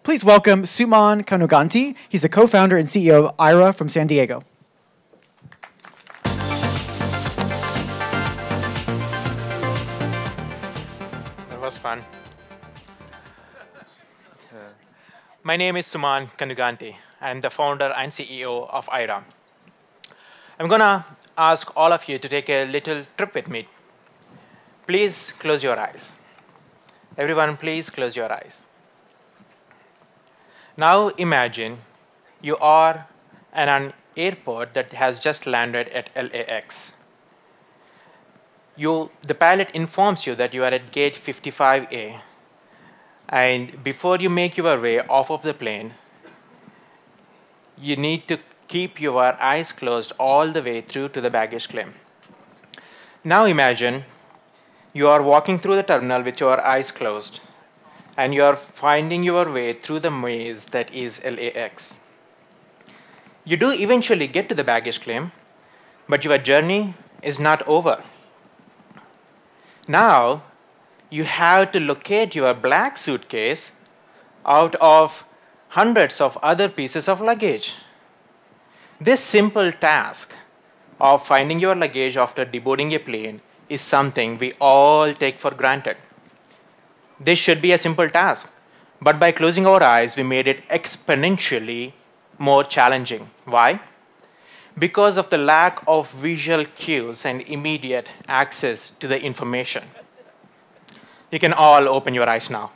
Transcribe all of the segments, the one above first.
Please welcome Suman Kanuganti. He's the co-founder and CEO of Aira from San Diego. That was fun. My name is Suman Kanuganti. I'm the founder and CEO of Aira. I'm going to ask all of you to take a little trip with me. Please close your eyes. Everyone, please close your eyes. Now imagine you are at an airport that has just landed at LAX. The pilot informs you that you are at gate 55A. And before you make your way off of the plane, you need to keep your eyes closed all the way through to the baggage claim. Now imagine you are walking through the terminal with your eyes closed, and you are finding your way through the maze that is LAX. You do eventually get to the baggage claim, but your journey is not over. Now, you have to locate your black suitcase out of hundreds of other pieces of luggage. This simple task of finding your luggage after deboarding a plane is something we all take for granted. This should be a simple task, but by closing our eyes, we made it exponentially more challenging. Why? Because of the lack of visual cues and immediate access to the information. You can all open your eyes now.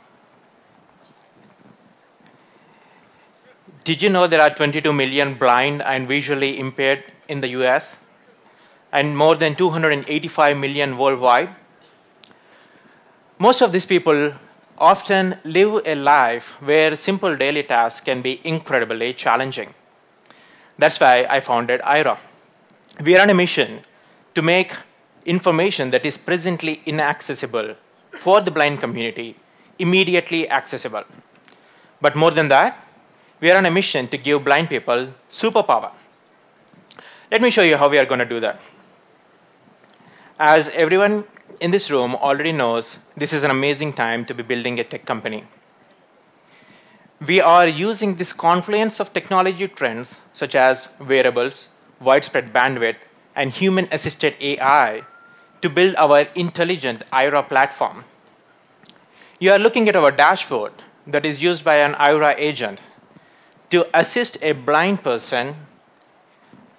Did you know there are 22 million blind and visually impaired in the US? And more than 285 million worldwide? Most of these people often live a life where simple daily tasks can be incredibly challenging. That's why I founded Aira. We are on a mission to make information that is presently inaccessible for the blind community immediately accessible. But more than that, we are on a mission to give blind people superpower. Let me show you how we are going to do that. As everyone in this room already knows, this is an amazing time to be building a tech company. We are using this confluence of technology trends, such as wearables, widespread bandwidth, and human-assisted AI, to build our intelligent Aira platform. You are looking at our dashboard that is used by an Aira agent to assist a blind person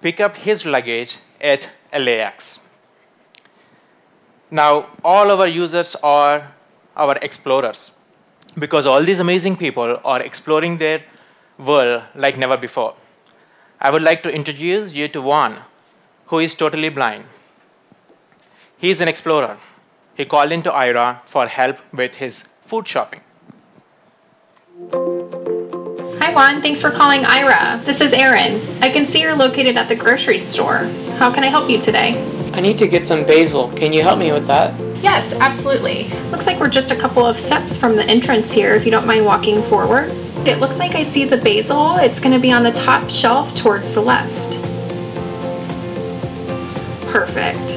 pick up his luggage at LAX. Now, all our users are our explorers, because all these amazing people are exploring their world like never before. I would like to introduce you to one who is totally blind. He is an explorer. He called into Aira for help with his food shopping. Hi Juan, thanks for calling Aira. This is Erin. I can see you're located at the grocery store. How can I help you today? I need to get some basil. Can you help me with that? Yes, absolutely. Looks like we're just a couple of steps from the entrance here, if you don't mind walking forward. It looks like I see the basil. It's going to be on the top shelf towards the left. Perfect.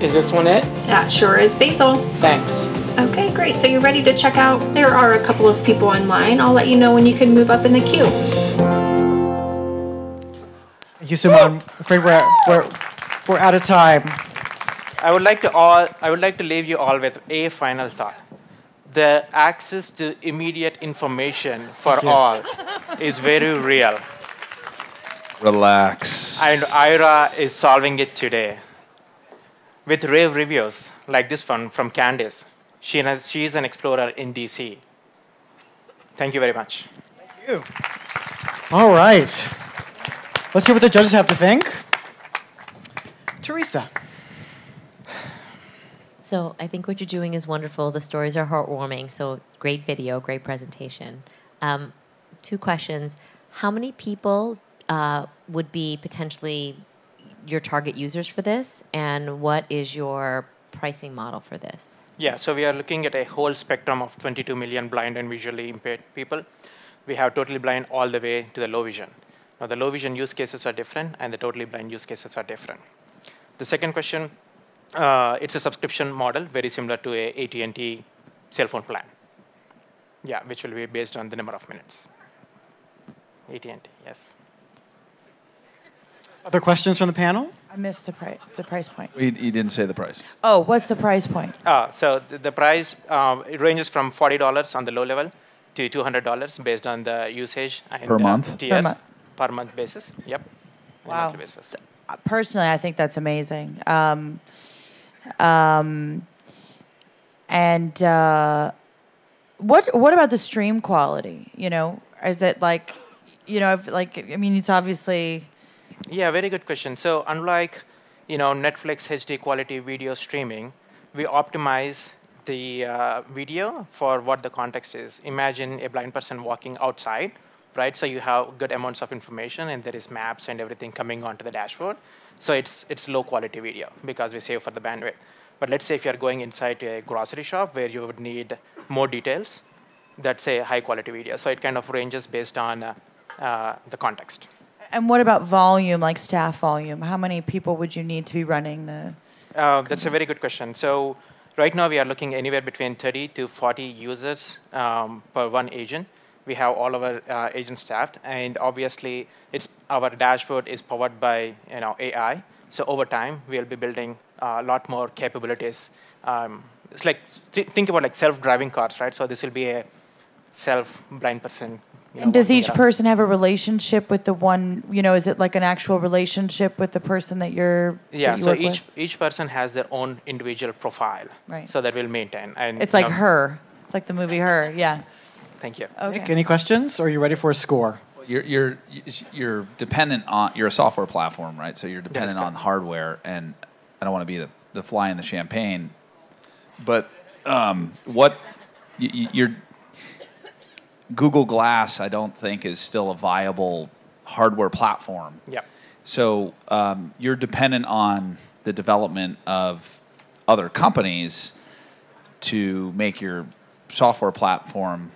Is this one it? That sure is basil. Thanks. Okay, great. So you're ready to check out? There are a couple of people in line. I'll let you know when you can move up in the queue. Thank you, Suman. I'm afraid we're out of time. I would like to leave you all with a final thought. The access to immediate information for all is very real. Relax. And Aira is solving it today with rave reviews like this one from Candice. She is an explorer in DC. Thank you very much. Thank you. All right. Let's hear what the judges have to think. Teresa. So I think what you're doing is wonderful. The stories are heartwarming. So great video, great presentation. 2 questions. How many people would be potentially your target users for this? And what is your pricing model for this? Yeah, so we are looking at a whole spectrum of 22 million blind and visually impaired people. We have totally blind all the way to the low vision. Now, the low vision use cases are different, and the totally blind use cases are different. The second question, it's a subscription model, very similar to a AT&T cell phone plan. Yeah, which will be based on the number of minutes. AT&T, yes. Other questions from the panel? I missed the price point. You didn't say the price. Oh, what's the price point? So the price, it ranges from $40 on the low level to $200 based on the usage and Per month? TS per month basis. Yep. Wow. Monthly basis. Personally, I think that's amazing. What about the stream quality? You know, is it like, you know, I mean, it's obviously. Yeah, very good question. So unlike, you know, Netflix HD quality video streaming, we optimize the video for what the context is. Imagine a blind person walking outside, right? So you have good amounts of information, and there is maps and everything coming onto the dashboard. So it's low quality video because we save for the bandwidth. But let's say if you're going inside a grocery shop where you would need more details, that's a high quality video. So it kind of ranges based on the context. And what about volume, like staff volume? How many people would you need to be running the? That's a very good question. So right now we are looking anywhere between 30 to 40 users per one agent. We have all of our agents staffed, and obviously our dashboard is powered by AI. So over time we'll be building a lot more capabilities. It's like think about like self-driving cars, right? So this will be a self-blind person. And does each person have a relationship with the one? You know, is it like an actual relationship with the person that you're? Yeah. That you So work each person has their own individual profile. Right. So that we'll maintain. And it's like Her. It's like the movie Her. Yeah. Thank you. Okay. Nick, any questions? Or are you ready for a score? You're dependent on, you're a software platform, right? So you're dependent on hardware, and I don't want to be the fly in the champagne, but you're Google Glass, I don't think, is still a viable hardware platform. Yeah. So you're dependent on the development of other companies to make your software platform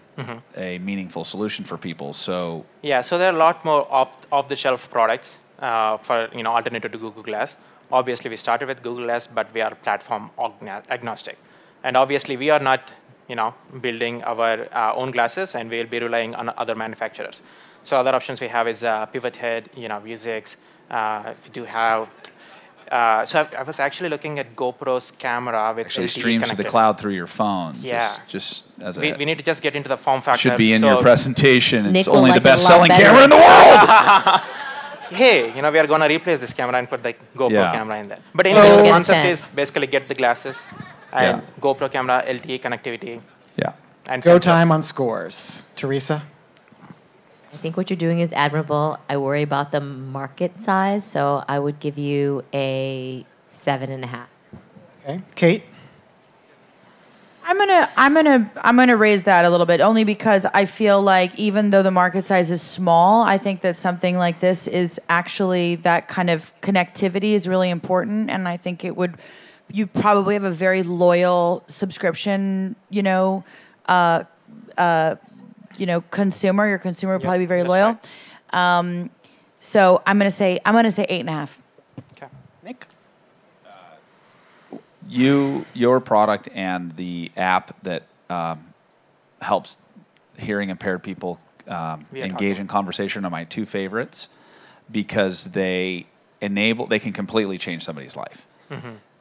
a meaningful solution for people. So yeah, so there are a lot more off-the-shelf products for alternative to Google Glass. Obviously, we started with Google Glass, but we are platform agnostic, and obviously we are not building our own glasses, and we'll be relying on other manufacturers. So other options we have is Pivot Head, Vuzix. We do have. So I was actually looking at GoPro's camera with actually LTE streams to the connected. cloud through your phone. Yeah. Just as we need to just get into the form factor. Should be in your presentation. Nick It's will only the like it a lot best-selling better. camera in the world. Hey, we are going to replace this camera and put the GoPro Yeah. camera in there. But anyway, Get the a concept 10. is basically get the glasses and GoPro camera, LTE connectivity. Yeah. And Go sensors. time on scores. Teresa? I think what you're doing is admirable. I worry about the market size, so I would give you a 7.5. Okay. Kate? I'm gonna raise that a little bit, only because I feel like even though the market size is small, I think that something like this is actually, that kind of connectivity is really important, and I think you probably have a very loyal subscription, consumer. Your consumer would probably be very that's loyal. right. So I'm gonna say 8.5. Okay. Nick? Your product and the app that helps hearing impaired people engage in conversation are my two favorites, because they can completely change somebody's life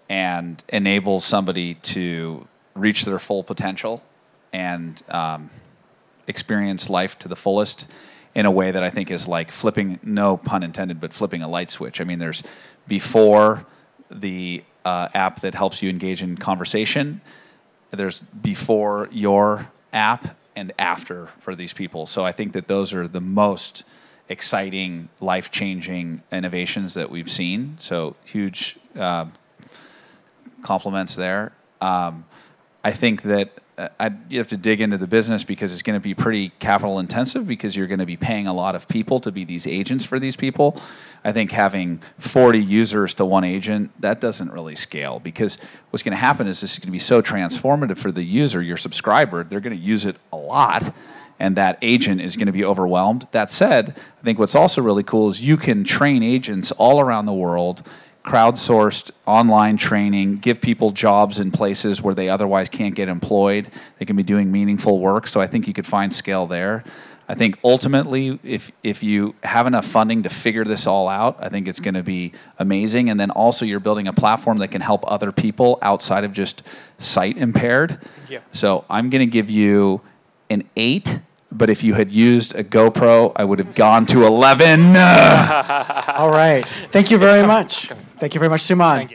and enable somebody to reach their full potential and experience life to the fullest in a way that I think is like flipping, no pun intended, but flipping a light switch. I mean, there's before the app that helps you engage in conversation. There's before your app and after for these people. So I think that those are the most exciting, life-changing innovations that we've seen. So huge compliments there. I think that you have to dig into the business, because it's going to be pretty capital intensive, because you're going to be paying a lot of people to be these agents for these people. I think having 40 users to one agent, that doesn't really scale, because what's going to happen is this is going to be so transformative for the user, your subscriber. They're going to use it a lot, and that agent is going to be overwhelmed. That said, I think what's also really cool is you can train agents all around the world, crowdsourced online training, give people jobs in places where they otherwise can't get employed. They can be doing meaningful work. So I think you could find scale there. I think ultimately, if you have enough funding to figure this all out, I think it's going to be amazing. And then also you're building a platform that can help other people outside of just sight impaired. Yeah. So I'm going to give you an 8. But if you had used a GoPro, I would have gone to 11. All right. Thank you very much. Thank you very much, Suman.